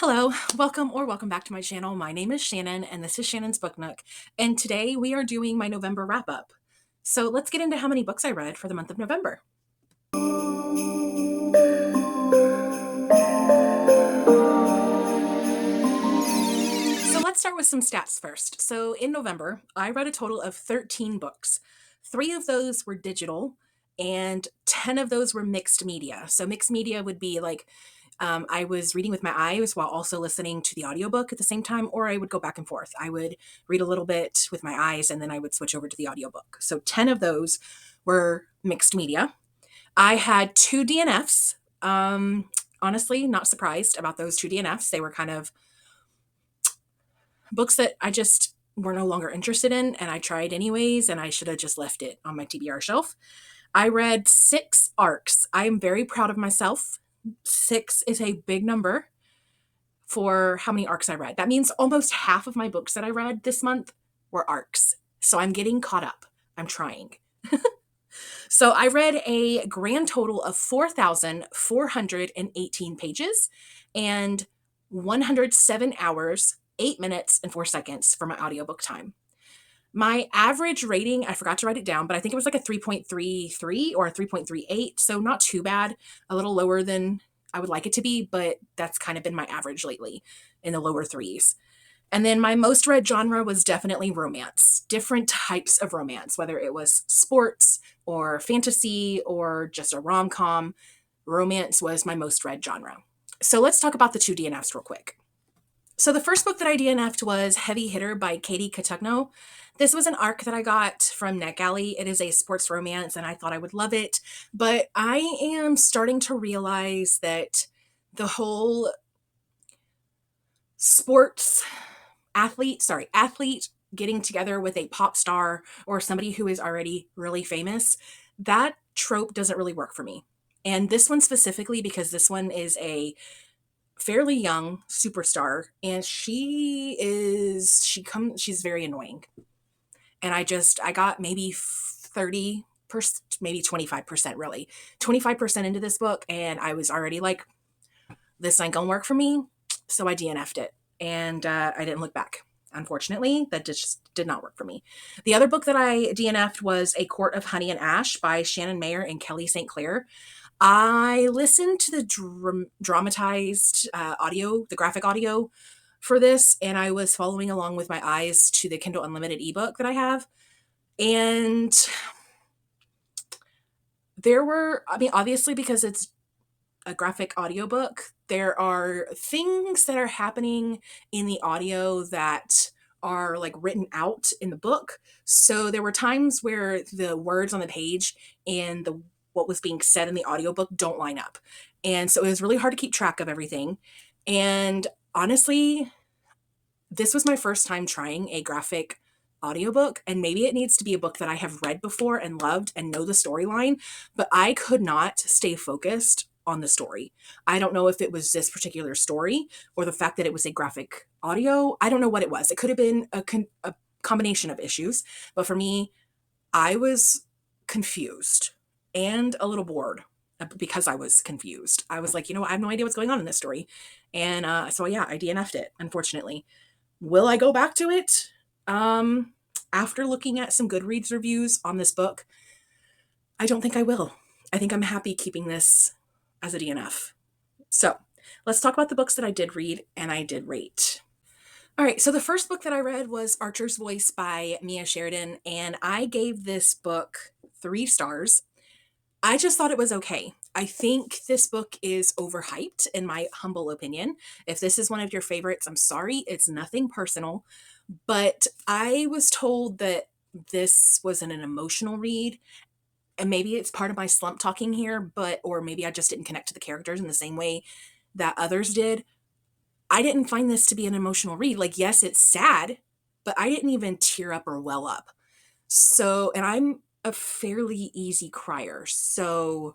Hello, welcome back to my channel. My name is Shannon and this is Shannon's Book Nook. And today we are doing my November wrap up. So let's get into how many books I read for the month of November. So let's start with some stats first. So in November, I read a total of 13 books. 3 of those were digital and 10 of those were mixed media. So mixed media would be like I was reading with my eyes while also listening to the audiobook at the same time, or I would go back and forth. I would read a little bit with my eyes and then I would switch over to the audiobook. So 10 of those were mixed media. I had 2 DNFs. Honestly, not surprised about those 2 DNFs. They were kind of books that I just were no longer interested in, and I tried anyways, and I should have just left it on my TBR shelf. I read 6 arcs. I am very proud of myself. 6 is a big number for how many arcs I read. That means almost half of my books that I read this month were arcs. So I'm getting caught up. I'm trying. So I read a grand total of 4,418 pages and 107 hours, 8 minutes, and 4 seconds for my audiobook time. My average rating, I forgot to write it down, but I think it was like a 3.33 or a 3.38. So not too bad, a little lower than I would like it to be, but that's kind of been my average lately in the lower threes. And then my most read genre was definitely romance, different types of romance, whether it was sports or fantasy or just a rom com. Romance was my most read genre. So let's talk about the 2 DNFs real quick. So the first book that I DNF'd was Heavy Hitter by Katie Cotugno. This was an arc that I got from NetGalley. It is a sports romance and I thought I would love it, but I am starting to realize that the whole sports athlete getting together with a pop star or somebody who is already really famous, that trope doesn't really work for me. And this one specifically because this one is a fairly young superstar and she's very annoying. And I got maybe 30%, maybe 25% really. 25% into this book and I was already like, this ain't gonna work for me. So I DNF'd it and I didn't look back. Unfortunately, that just did not work for me. The other book that I DNF'd was A Court of Honey and Ash by Shannon Mayer and Kelly St. Clair. I listened to the dramatized audio, the graphic audio for this, and I was following along with my eyes to the Kindle Unlimited ebook that I have. And obviously, because it's a graphic audiobook, there are things that are happening in the audio that are like written out in the book. So there were times where the words on the page and the what was being said in the audiobook don't line up. And so it was really hard to keep track of everything. And honestly, this was my first time trying a graphic audiobook, and maybe it needs to be a book that I have read before and loved and know the storyline, but I could not stay focused on the story. I don't know if it was this particular story or the fact that it was a graphic audio. I don't know what it was. It could have been a combination of issues, but for me, I was confused and a little bored because I was confused. I was like, I have no idea what's going on in this story. And so, yeah, I DNF'd it, unfortunately. Will I go back to it? After looking at some Goodreads reviews on this book, I don't think I will. I think I'm happy keeping this as a DNF. So let's talk about the books that I did read and I did rate. All right, so the first book that I read was Archer's Voice by Mia Sheridan, and I gave this book 3 stars. I just thought it was okay. I think this book is overhyped, in my humble opinion. If this is one of your favorites, I'm sorry. It's nothing personal. But I was told that this wasn't an emotional read. And maybe it's part of my slump talking here, or maybe I just didn't connect to the characters in the same way that others did. I didn't find this to be an emotional read. Like, yes, it's sad, but I didn't even tear up or well up. So, and I'm a fairly easy crier. So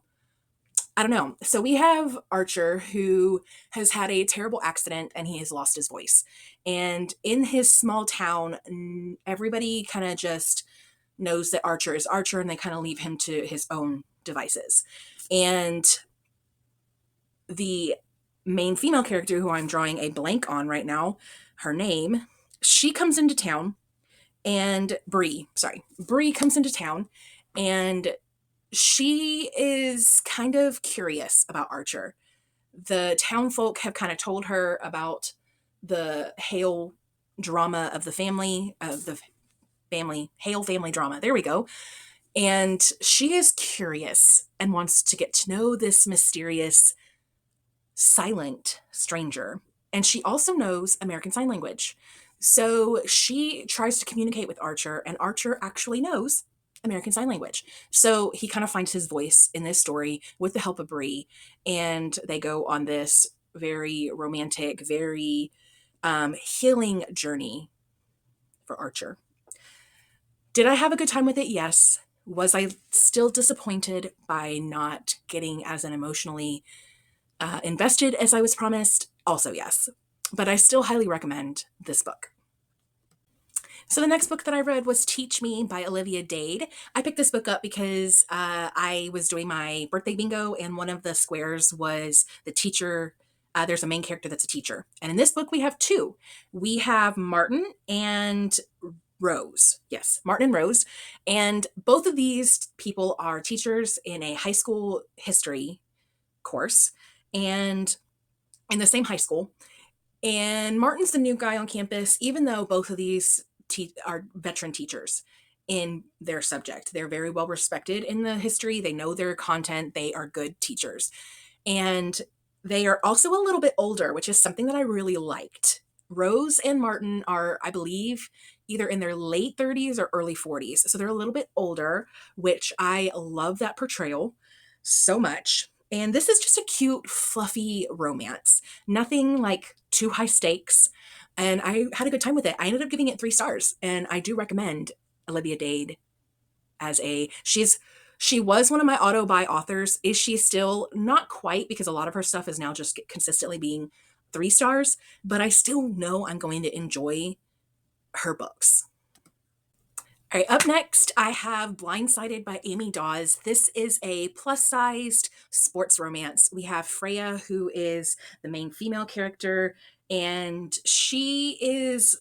I don't know. So we have Archer who has had a terrible accident and he has lost his voice. And in his small town, everybody kind of just knows that Archer is Archer and they kind of leave him to his own devices. And the main female character, who I'm drawing a blank on right now, her name, she comes into town, and Bree comes into town, and she is kind of curious about Archer. The town folk have kind of told her about the Hale drama of the family, Hale family drama. There we go. And she is curious and wants to get to know this mysterious, silent stranger. And she also knows American Sign Language. So she tries to communicate with Archer, and Archer actually knows American Sign Language. So he kind of finds his voice in this story with the help of Bree, and they go on this very romantic, very healing journey for Archer. Did I have a good time with it? Yes. Was I still disappointed by not getting as an emotionally invested as I was promised? Also, yes. But I still highly recommend this book. So the next book that I read was Teach Me by Olivia Dade. I picked this book up because I was doing my birthday bingo, and one of the squares was the teacher. There's a main character that's a teacher. And in this book, we have two. We have Martin and Rose. Yes, Martin and Rose. And both of these people are teachers in a high school history course, and in the same high school. And Martin's the new guy on campus, even though both of these are veteran teachers in their subject. They're very well respected in the history. They know their content. They are good teachers. And they are also a little bit older, which is something that I really liked. Rose and Martin are, I believe, either in their late 30s or early 40s. So they're a little bit older, which I love that portrayal so much. And this is just a cute, fluffy romance. Nothing like too high stakes. And I had a good time with it. I ended up giving it 3 stars. And I do recommend Olivia Dade as she was one of my auto buy authors. Is she still? Not quite, because a lot of her stuff is now just consistently being 3 stars, but I still know I'm going to enjoy her books. All right, up next, I have Blindsided by Amy Dawes. This is a plus-sized sports romance. We have Freya, who is the main female character, and she is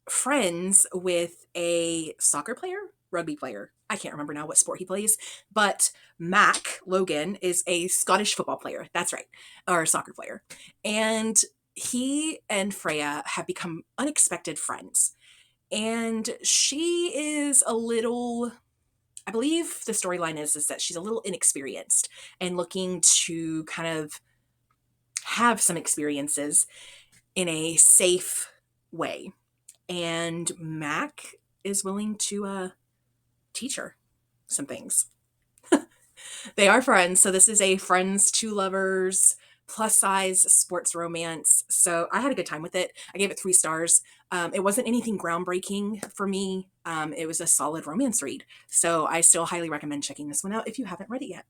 friends with a soccer player, rugby player. I can't remember now what sport he plays, but Mac Logan is a Scottish football player. That's right, or a soccer player. And he and Freya have become unexpected friends. And she is a little, I believe the storyline is that she's a little inexperienced and looking to kind of have some experiences in a safe way. And Mac is willing to teach her some things. They are friends, so this is a friends to lovers plus size sports romance. So I had a good time with it. I gave it 3 stars. It wasn't anything groundbreaking for me. It was a solid romance read. So I still highly recommend checking this one out if you haven't read it yet.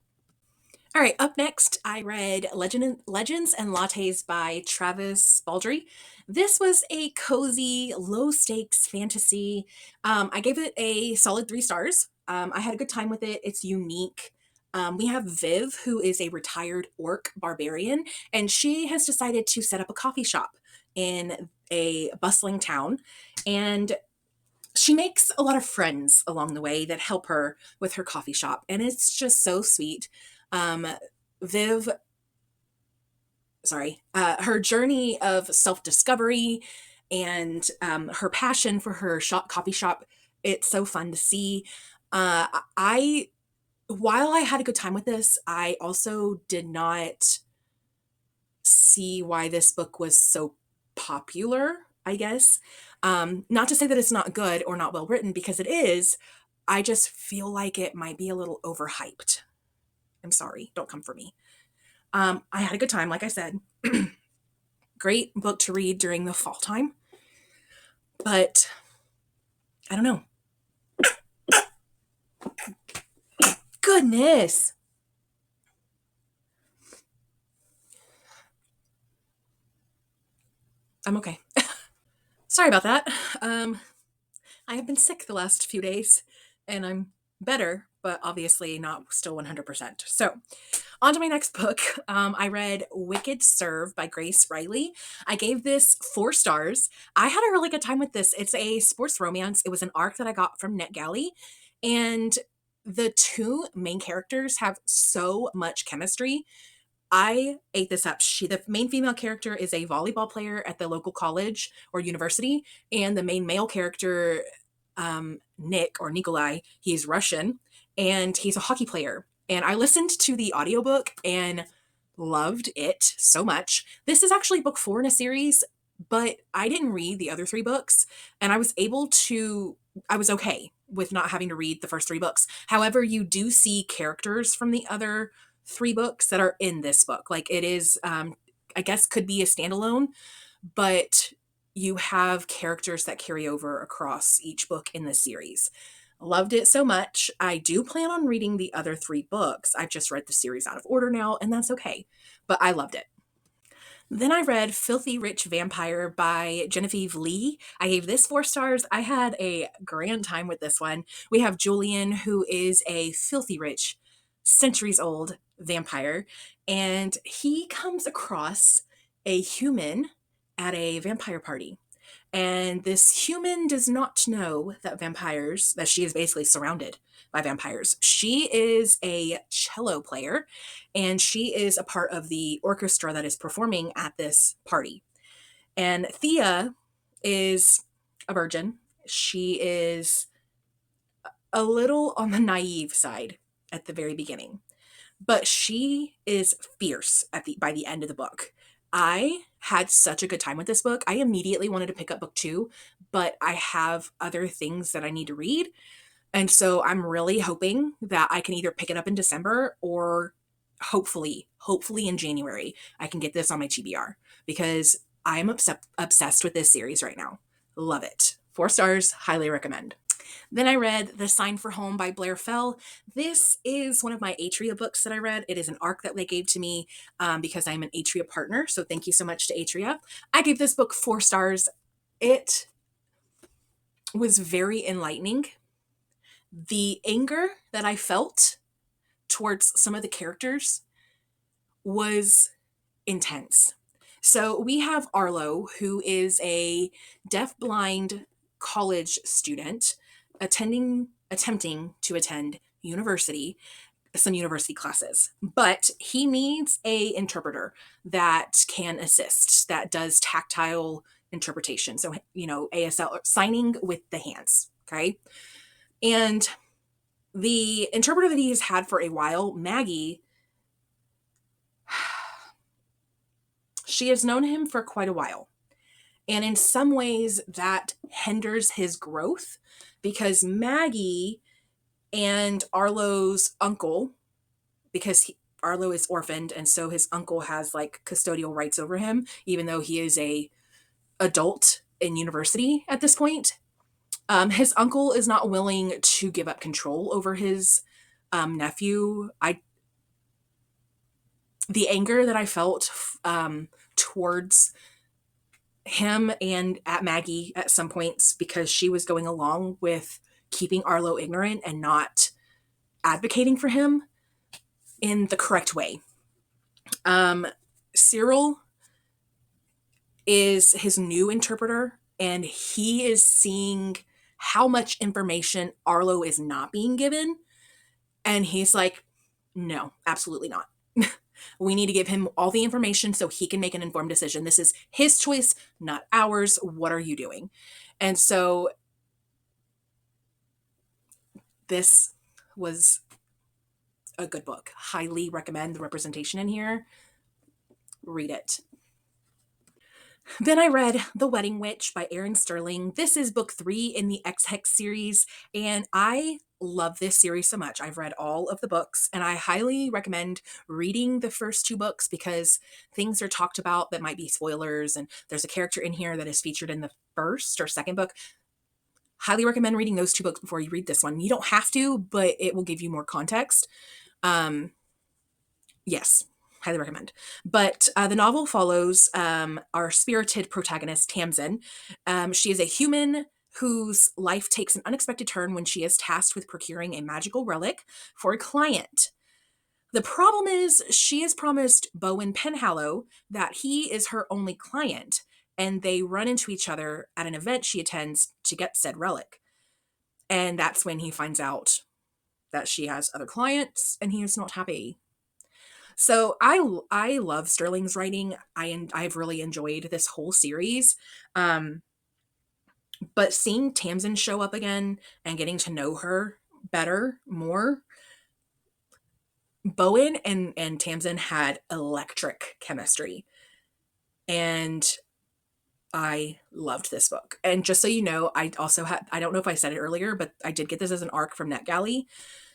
All right, up next, I read Legends and Lattes by Travis Baldree. This was a cozy, low stakes fantasy. I gave it a solid 3 stars. I had a good time with it. It's unique. We have Viv, who is a retired orc barbarian, and she has decided to set up a coffee shop in a bustling town. And she makes a lot of friends along the way that help her with her coffee shop, and it's just so sweet. Um, Viv, her journey of self discovery and her passion for her coffee shop, it's so fun to see. I While I had a good time with this, I also did not see why this book was so popular, I guess. Not to say that it's not good or not well written, because it is. I just feel like it might be a little overhyped. I'm sorry, don't come for me. I had a good time, like I said. Great book to read during the fall time. But I don't know. Goodness. I'm okay. Sorry about that. I have been sick the last few days, and I'm better, but obviously not still 100%. So, on to my next book. I read Wicked Serve by Grace Riley. I gave this 4 stars. I had a really good time with this. It's a sports romance. It was an arc that I got from NetGalley, and the two main characters have so much chemistry. I ate this up. The main female character is a volleyball player at the local college or university, and the main male character, Nick or Nikolai, he's Russian, and he's a hockey player. And I listened to the audiobook and loved it so much. This is actually book 4 in a series, but I didn't read the other 3 books, and I was okay with not having to read the first 3 books. However, you do see characters from the other 3 books that are in this book. Like it is, I guess, could be a standalone, but you have characters that carry over across each book in this series. Loved it so much. I do plan on reading the other 3 books. I've just read the series out of order now, and that's okay. But I loved it. Then I read Filthy Rich Vampire by Genevieve Lee. I gave this 4 stars. I had a grand time with this one. We have Julian, who is a filthy rich, centuries old vampire, and he comes across a human at a vampire party. And this human does not know that she is basically surrounded by vampires. She is a cello player, and she is a part of the orchestra that is performing at this party. And Thea is a virgin. She is a little on the naive side at the very beginning, but she is fierce by the end of the book. I had such a good time with this book. I immediately wanted to pick up book 2, but I have other things that I need to read. And so I'm really hoping that I can either pick it up in December or hopefully in January, I can get this on my TBR because I'm obsessed with this series right now. Love it. 4 stars, highly recommend. Then I read The Sign for Home by Blair Fell. This is one of my Atria books that I read. It is an arc that they gave to me because I'm an Atria partner. So thank you so much to Atria. I gave this book 4 stars. It was very enlightening. The anger that I felt towards some of the characters was intense. So we have Arlo, who is a deaf-blind college student attempting to attend some university classes, but he needs a interpreter that can assist, that does tactile interpretation. So, ASL, signing with the hands. Okay. And the interpreter that he has had for a while, Maggie, she has known him for quite a while. And in some ways that hinders his growth because Maggie and Arlo's uncle, because Arlo is orphaned, and so his uncle has like custodial rights over him, even though he is a adult in university at this point. His uncle is not willing to give up control over his nephew. The anger that I felt towards him and at Maggie at some points because she was going along with keeping Arlo ignorant and not advocating for him in the correct way. Cyril is his new interpreter, and he is seeing how much information Arlo is not being given. And he's like, no, absolutely not. We need to give him all the information so he can make an informed decision. This is his choice, not ours. What are you doing? And so this was a good book. Highly recommend the representation in here. Read it. Then I read The Wedding Witch by Erin Sterling. This is book 3 in the X-Hex series, and I love this series so much. I've read all of the books, and I highly recommend reading the first 2 books because things are talked about that might be spoilers, and there's a character in here that is featured in the first or second book. Highly recommend reading those 2 books before you read this one. You don't have to, but it will give you more context. Yes, highly recommend. But the novel follows our spirited protagonist, Tamsin. She is a human whose life takes an unexpected turn when she is tasked with procuring a magical relic for a client. The problem is, she has promised Bowen Penhallow that he is her only client, and they run into each other at an event she attends to get said relic. And that's when he finds out that she has other clients, and he is not happy. So I love Sterling's writing. I've really enjoyed this whole series. Um, but seeing Tamsin show up again and getting to know her better, more, Bowen and Tamsin had electric chemistry. And I loved this book. And just so you know, I also had, I don't know if I said it earlier, but I did get this as an ARC from NetGalley.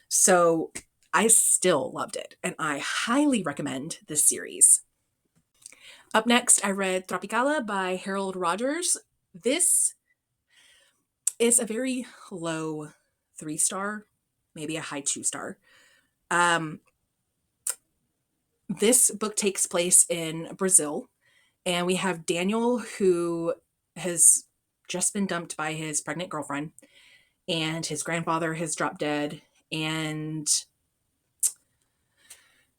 So I still loved it. And I highly recommend this series. Up next, I read Tropicala by Harold Rogers. This is a very low 3-star, maybe a high 2-star. This book takes place in Brazil, and we have Daniel, who has just been dumped by his pregnant girlfriend, and his grandfather has dropped dead, and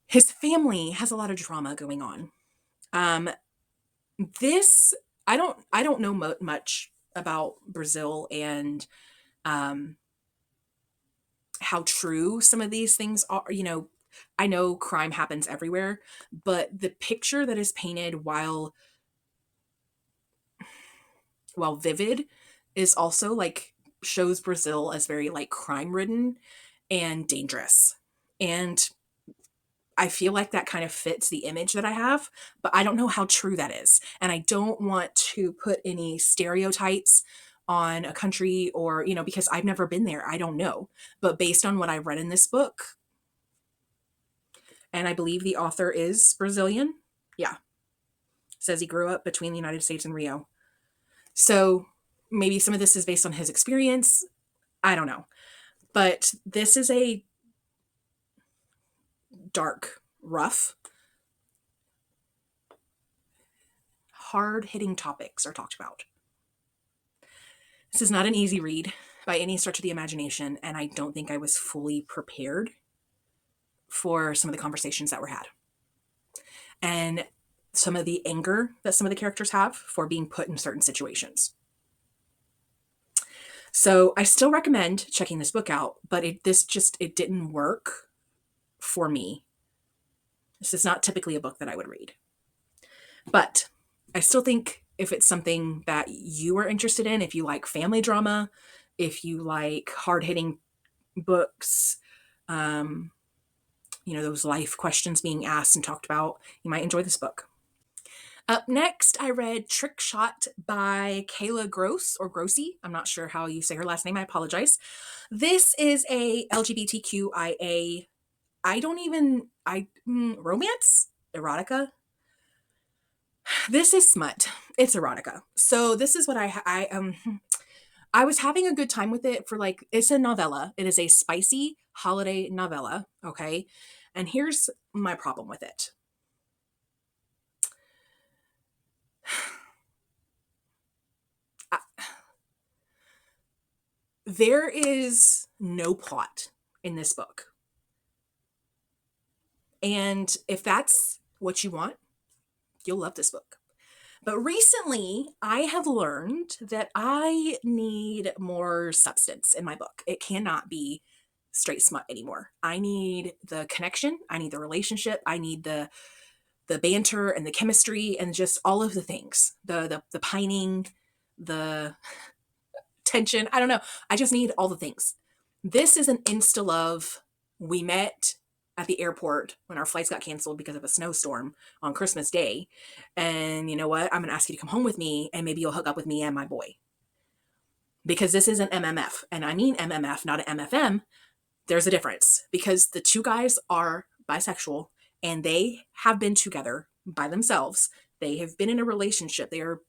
his family has a lot of drama going on. This I don't know much about Brazil and um, how true some of these things are. You know, I know crime happens everywhere, but the picture that is painted, while vivid, is also like shows Brazil as very like crime ridden and dangerous. And I feel like that kind of fits the image that I have, but I don't know how true that is. And I don't want to put any stereotypes on a country, or, you know, because I've never been there. I don't know. But based on what I read in this book, and I believe the author is Brazilian. Yeah. Says he grew up between the United States and Rio. So maybe some of this is based on his experience. I don't know. But this is a dark, rough, hard hitting topics are talked about. This is not an easy read by any stretch of the imagination, and I don't think I was fully prepared for some of the conversations that were had. And some of the anger that some of the characters have for being put in certain situations. So I still recommend checking this book out, but it didn't work for me. This is not typically a book that I would read. But I still think if it's something that you are interested in, if you like family drama, if you like hard-hitting books, those life questions being asked and talked about, you might enjoy this book. Up next, I read Trick Shot by Kayla Gross, or Grossi. I'm not sure how you say her last name. I apologize. This is a LGBTQIA, romance? Erotica? This is smut. It's erotica. So this is what I was having a good time with it for like, it's a novella. It is a spicy holiday novella, okay? And here's my problem with it. There is no plot in this book. And if that's what you want, you'll love this book. But recently, I have learned that I need more substance in my book. It cannot be straight smut anymore. I need the connection. I need the relationship. I need the banter and the chemistry and just all of the things. The pining, the tension. I don't know. I just need all the things. This is an insta love. We met at the airport when our flights got canceled because of a snowstorm on Christmas Day. And you know what? I'm going to ask you to come home with me, and maybe you'll hook up with me and my boy. Because this is an MMF. And I mean MMF, not an MFM. There's a difference because the two guys are bisexual and they have been together by themselves. They have been in a relationship. They are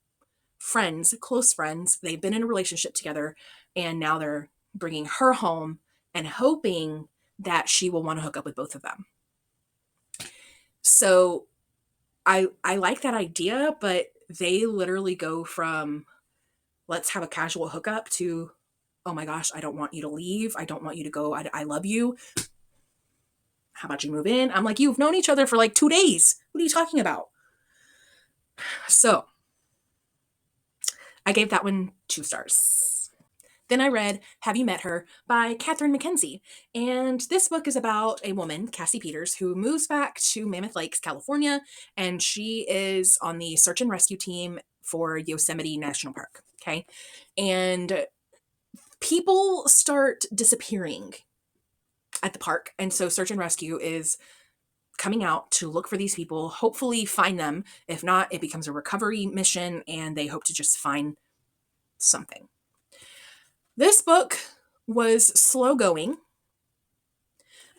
friends, close friends. They've been in a relationship together, and now they're bringing her home and hoping that she will want to hook up with both of them. So I like that idea, but they literally go from let's have a casual hookup to, oh my gosh, I don't want you to leave. I don't want you to go. I love you. How about you move in? I'm like, you've known each other for like 2 days. What are you talking about? So I gave that one 2 stars. Then I read Have You Met Her by Catherine McKenzie. And this book is about a woman, Cassie Peters, who moves back to Mammoth Lakes, California, and she is on the search and rescue team for Yosemite National Park. Okay. And people start disappearing at the park. And so search and rescue is coming out to look for these people, hopefully find them. If not, it becomes a recovery mission and they hope to just find something. This book was slow going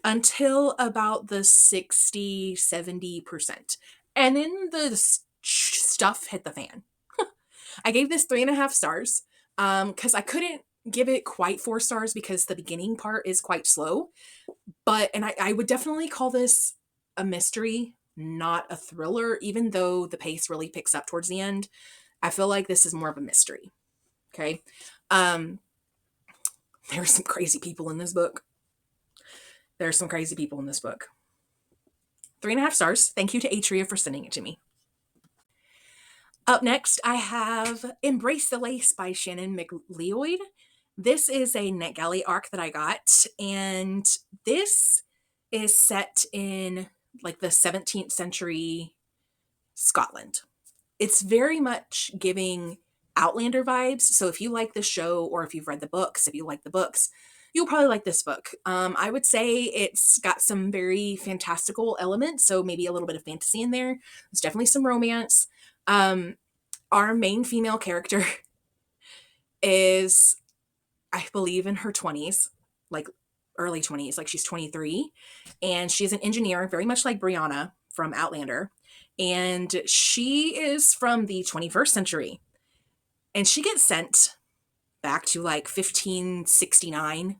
until about the 60, 70%. And then the stuff hit the fan. I gave this 3.5 stars because I couldn't give it quite 4 stars because the beginning part is quite slow. And I would definitely call this a mystery, not a thriller, even though the pace really picks up towards the end. I feel like this is more of a mystery. Okay. There are some crazy people in this book. 3.5 stars. Thank you to Atria for sending it to me. Up next, I have Embrace the Lace by Shannon McLeod. This is a NetGalley arc that I got, and this is set in like the 17th century Scotland. It's very much giving Outlander vibes. So if you like the show or if you've read the books, you'll probably like this book. I would say it's got some very fantastical elements, so maybe a little bit of fantasy in there. There's definitely some romance. Our main female character is, I believe, in her 20s, like early 20s, like she's 23, and she's an engineer, very much like Brianna from Outlander, and she is from the 21st century, and she gets sent back to like 1569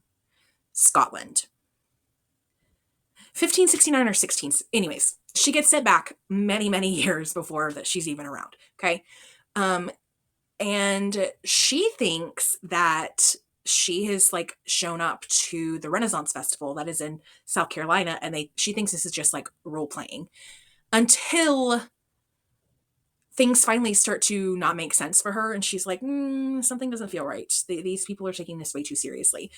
Scotland. 1569 or 16, anyways, she gets sent back many, many years before that she's even around, okay? And she thinks that she has like shown up to the Renaissance Festival that is in South Carolina, and she thinks this is just like role playing until things finally start to not make sense for her, and she's like, something doesn't feel right. These people are taking this way too seriously.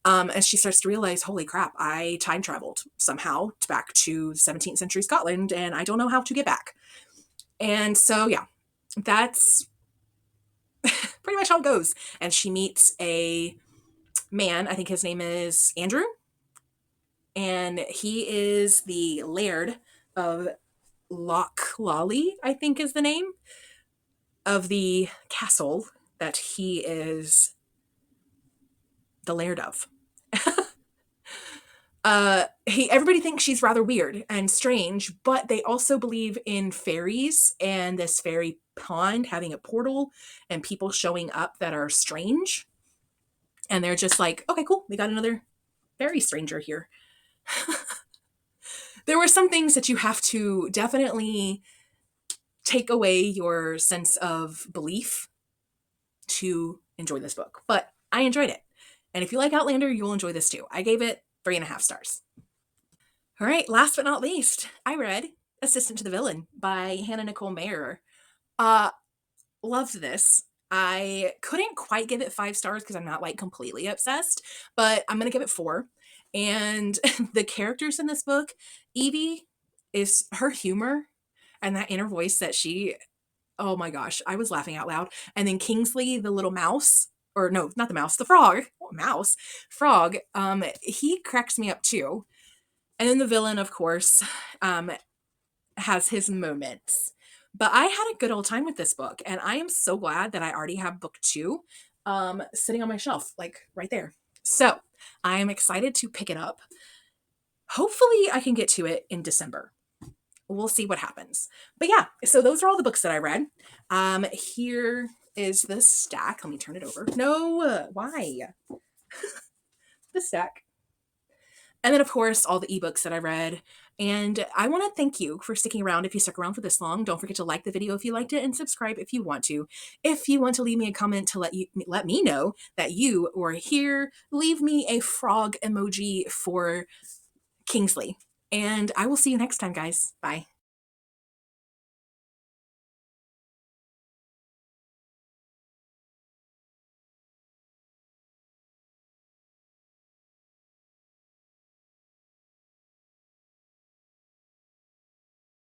And she starts to realize, holy crap, I time traveled somehow back to 17th century Scotland, and I don't know how to get back. And so, yeah, that's pretty much how it goes. And she meets a man, I think his name is Andrew, and he is the laird of Loch Lolly, I think is the name of the castle that he is the laird of. Everybody thinks she's rather weird and strange, but they also believe in fairies and this fairy pond having a portal and people showing up that are strange. And they're just like, okay, cool, we got another fairy stranger here. There were some things that you have to definitely take away your sense of belief to enjoy this book, but I enjoyed it. And if you like Outlander, you'll enjoy this too. I gave it 3.5 stars. All right, last but not least, I read Assistant to the Villain by Hannah Nicole Mayer. Loved this. I couldn't quite give it 5 stars because I'm not like completely obsessed, but I'm going to give it 4. And the characters in this book, Evie is her humor and that inner voice that oh my gosh, I was laughing out loud. And then Kingsley, the little mouse, or no, not the mouse, the frog, frog, he cracks me up too. And then the villain, of course, has his moments. But I had a good old time with this book, and I am so glad that I already have book 2 sitting on my shelf, like right there. So I am excited to pick it up. Hopefully I can get to it in December. We'll see what happens. But yeah, so those are all the books that I read. Here is the stack. Let me turn it over. No, why? The stack. And then, of course, all the ebooks that I read. And I want to thank you for sticking around if you stuck around for this long. Don't forget to like the video if you liked it and subscribe if you want to. If you want to leave me a comment to let me know that you were here, leave me a frog emoji for Kingsley. And I will see you next time, guys. Bye.